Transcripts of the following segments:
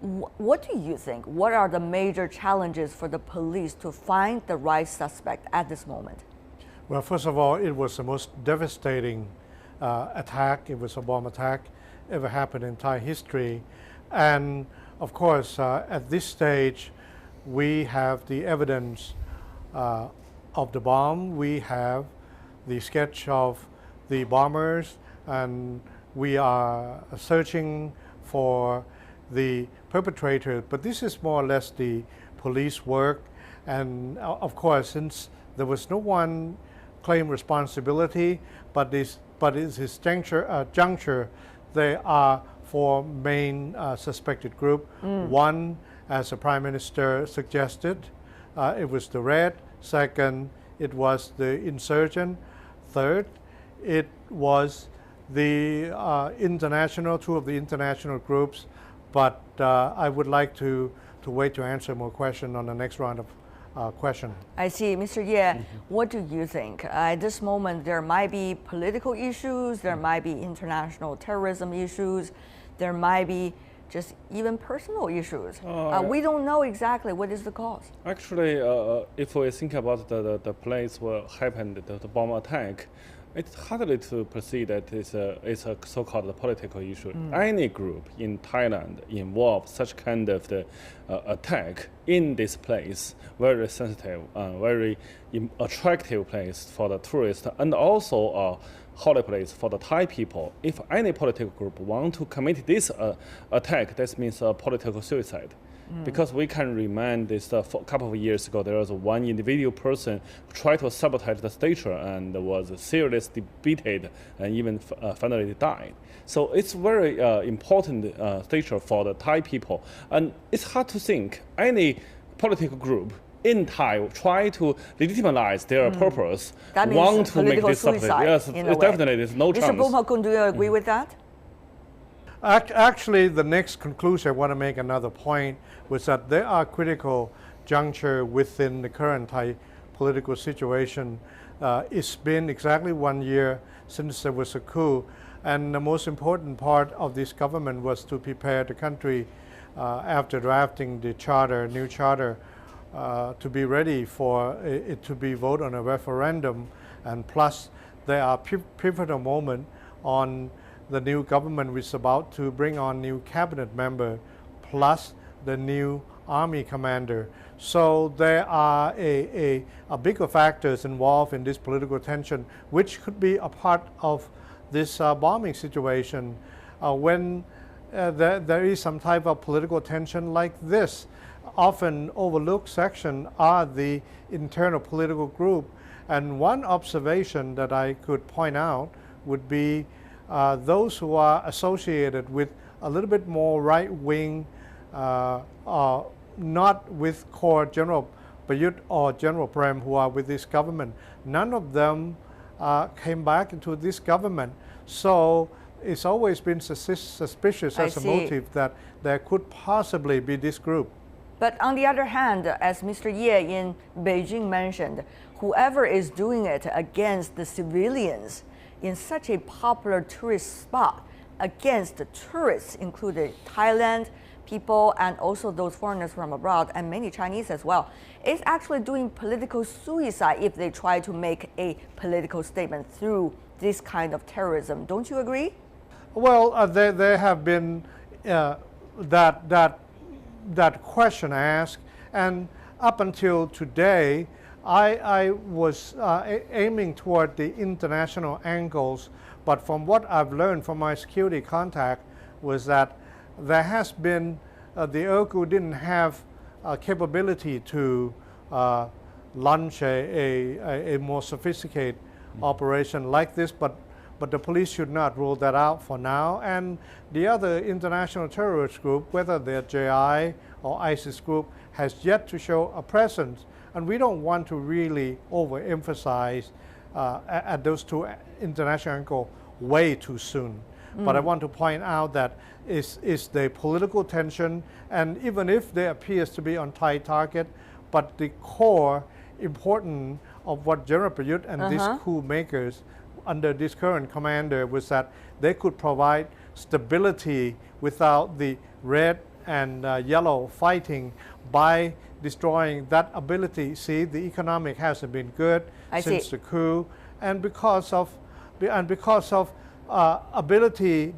What do you think? What are the major challenges for the police to find the right suspect at this moment? Well, first of all, it was the most devastating attack. It was a bomb attack ever happened in Thai history. And of course, at this stage, we have the evidence of the bomb. We have the sketch of the bombers, and we are searching for the perpetrator. But this is more or less the police work. And of course, since there was no one claim responsibility, but this juncture, there are four main suspected group. One, as the Prime Minister suggested, it was the Red. Second, it was the insurgent. Third, it was the two of the international groups. But I would like to wait to answer more questions on the next round of question. I see. Mr. Ye, what do you think? At this moment, there might be political issues, there might be international terrorism issues, there might be just even personal issues. We don't know exactly what is the cause. Actually, if we think about the place where happened the bomb attack, it's hardly to perceive that it's a so-called political issue. Any group in Thailand involved such kind of the attack in this place, very sensitive, very attractive place for the tourists, and also a holy place for the Thai people. If any political group want to commit this attack, that means a political suicide. Because we can remind this, for a couple of years ago, there was one individual person who tried to sabotage the statue and was seriously beaten and even finally died. So it's very important statue for the Thai people. And it's hard to think any political group in Thai try to legitimize their purpose, that means want to make this suicide. Yes, definitely, there's no chance. Mr. Bumhakun, do you agree with that? Actually, the next conclusion I want to make another point was that there are critical juncture within the current Thai political situation. It's been exactly 1 year since there was a coup, and the most important part of this government was to prepare the country after drafting the new charter, to be ready for it to be voted on a referendum. And plus, there are pivotal moment on the new government which is about to bring on new cabinet member, plus the new army commander. So there are a bigger factors involved in this political tension, which could be a part of this bombing situation. When there is some type of political tension like this, often overlooked section are the internal political group. And one observation that I could point out would be those who are associated with a little bit more right-wing, not with core General Prayut or General Prem, who are with this government. None of them came back into this government. So it's always been suspicious as a motive that there could possibly be this group. But on the other hand, as Mr. Ye in Beijing mentioned, whoever is doing it against the civilians in such a popular tourist spot, against the tourists, including Thailand people and also those foreigners from abroad and many Chinese as well, is actually doing political suicide if they try to make a political statement through this kind of terrorism. Don't you agree? Well, there have been that question asked, and up until today, I was aiming toward the international angles, but from what I've learned from my security contact was that there has been, the Urku didn't have capability to launch a more sophisticated operation like this, but the police should not rule that out for now. And the other international terrorist group, whether they're JI or ISIS group, has yet to show a presence. And we don't want to really overemphasize at those two international angles way too soon. But I want to point out that is the political tension, and even if there appears to be on Thai target, but the core important of what General Prayut and these coup makers under this current commander was that they could provide stability without the Red and yellow fighting by destroying that ability. See, the economic hasn't been good since the coup, and because of ability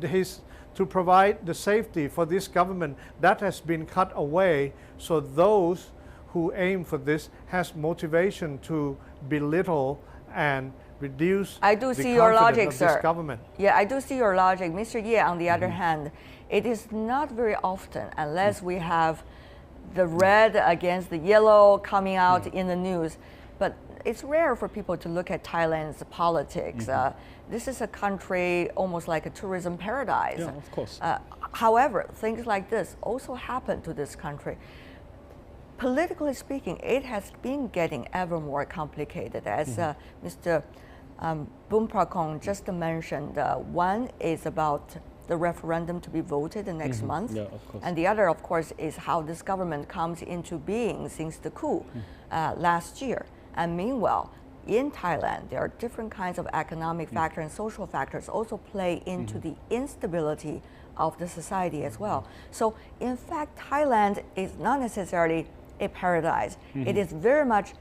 to provide the safety for this government, that has been cut away. So those who aim for this has motivation to belittle and reduce I do the see your logic, of sir. this government. Yeah, I do see your logic. Mr. Ye, on the other hand, it is not very often, unless we have the red against the yellow coming out in the news, but it's rare for people to look at Thailand's politics. This is a country almost like a tourism paradise. Yeah, of course. However, things like this also happen to this country. Politically speaking, it has been getting ever more complicated, as Mr. Bumpakong just mentioned. One is about the referendum to be voted next month, Yeah, of course. and the other, of course, is how this government comes into being since the coup last year. And meanwhile, in Thailand, there are different kinds of economic factors and social factors also play into the instability of the society as well. So, in fact, Thailand is not necessarily a paradise. It is very much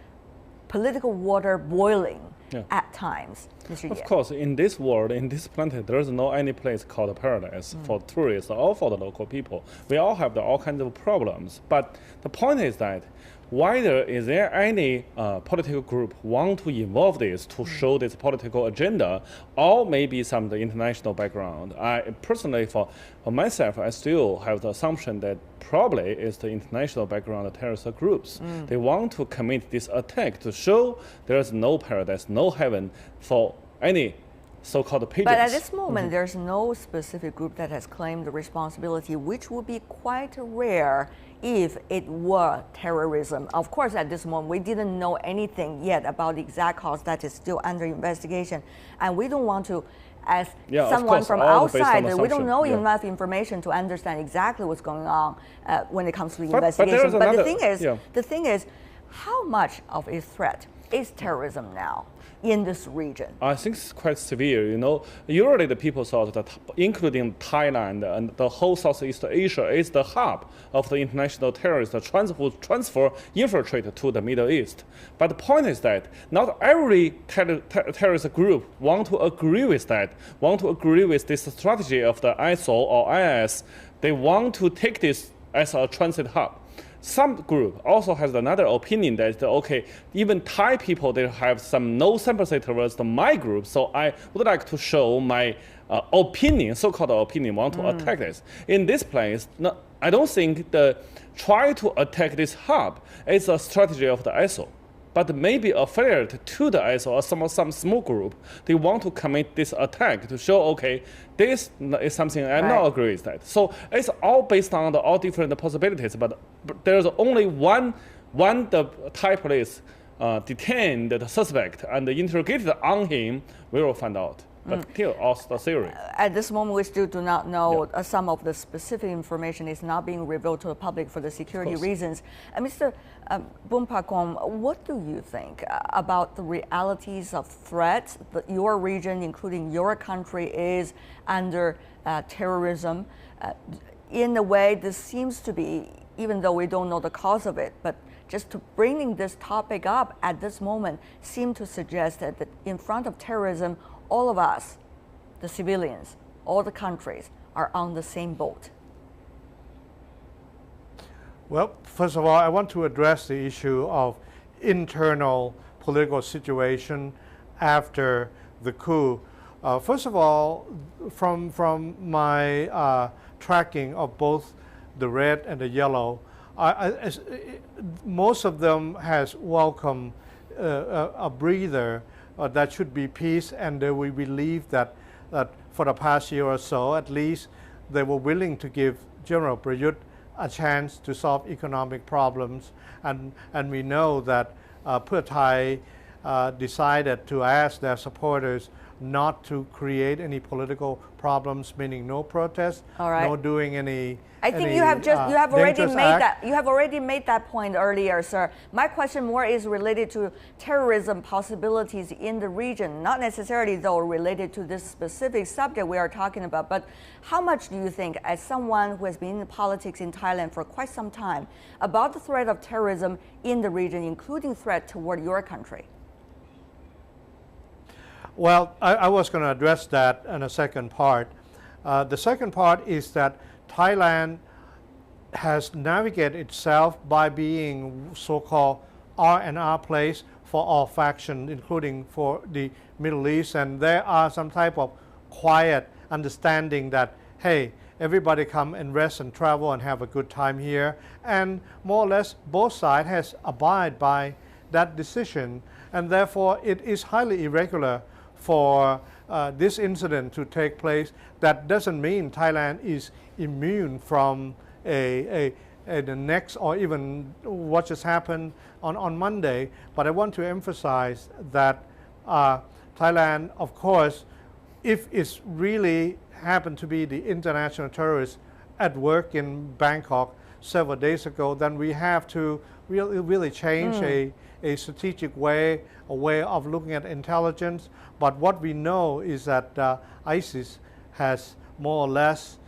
political water boiling at times, Mr. Ye. Of course, in this world, in this planet, there is no any place called a paradise for tourists or for the local people. We all have all kinds of problems. But the point is that whether is there any political group want to involve this to show this political agenda, or maybe some of the international background. I personally, for myself, I still have the assumption that probably is the international background of terrorist groups. They want to commit this attack to show there is no paradise, no heaven for any so-called pigeons. But at this moment, there's no specific group that has claimed the responsibility, which would be quite rare if it were terrorism. Of course, at this moment, we didn't know anything yet about the exact cause. That is still under investigation. And we don't want to, as someone from outside, we don't know enough information to understand exactly what's going on when it comes to the investigation. But the thing is, how much of a threat is terrorism now in this region? I think it's quite severe. You know, usually the people thought that, including Thailand and the whole Southeast Asia, is the hub of the international terrorists infiltrate to the Middle East. But the point is that not every terrorist group want to agree with that, want to agree with this strategy of the ISIL or IS. They want to take this as a transit hub. Some group also has another opinion that, okay, even Thai people, they have some no sympathy towards my group, so I would like to show my opinion, so-called opinion, want to attack this. In this place, no, I don't think the try to attack this hub is a strategy of the ISIL, but maybe a failure to the ISIL or some small group. They want to commit this attack to show, okay, this is something I not agree with that. So it's all based on all different possibilities, but there's only one the Thai police detained the suspect and interrogated on him, we will find out. But still, also the theory. At this moment, we still do not know. Some of the specific information is not being revealed to the public for the security reasons. Mr. Bumpakong, what do you think about the realities of threats that your region, including your country, is under terrorism? In a way, this seems to be, even though we don't know the cause of it, but just to bringing this topic up at this moment seem to suggest that in front of terrorism, all of us, the civilians, all the countries are on the same boat. Well, first of all, I want to address the issue of internal political situation after the coup. First of all, from my tracking of both the red and the yellow, most of them has welcomed a breather. That should be peace, and we believe that for the past year or so, at least, they were willing to give General Prayut a chance to solve economic problems, and we know that Pheu Thai decided to ask their supporters not to create any political problems, meaning no protests, All right. no doing any. I think you have already dangerous made act. that. You have already made that point earlier, sir. My question more is related to terrorism possibilities in the region, not necessarily though related to this specific subject we are talking about. But how much do you think, as someone who has been in politics in Thailand for quite some time, about the threat of terrorism in the region, including threat toward your country? Well, I was going to address that in a second part. The second part is that Thailand has navigated itself by being so-called R&R place for all factions, including for the Middle East, and there are some type of quiet understanding that, hey, everybody come and rest and travel and have a good time here, and more or less both sides has abide by that decision, and therefore it is highly irregular for this incident to take place. That doesn't mean Thailand is immune from the next or even what just happened on Monday. But I want to emphasize that Thailand, of course, if it's really happened to be the international terrorists at work in Bangkok several days ago, then we have to really change a strategic way, a way of looking at intelligence. But what we know is that ISIS has more or less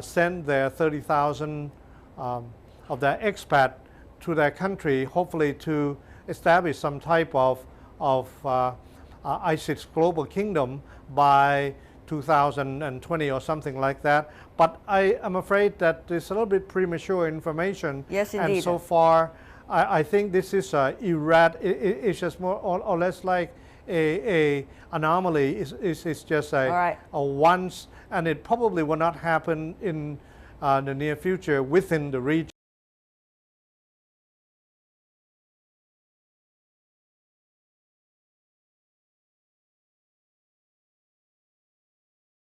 sent their 30,000 of their expat to their country, hopefully to establish some type of ISIS global kingdom by 2020 or something like that. But I am afraid that it's a little bit premature information. Yes, indeed. And so far, I think this is it's just more or less like a anomaly. It's just a once, and it probably will not happen in the near future within the region.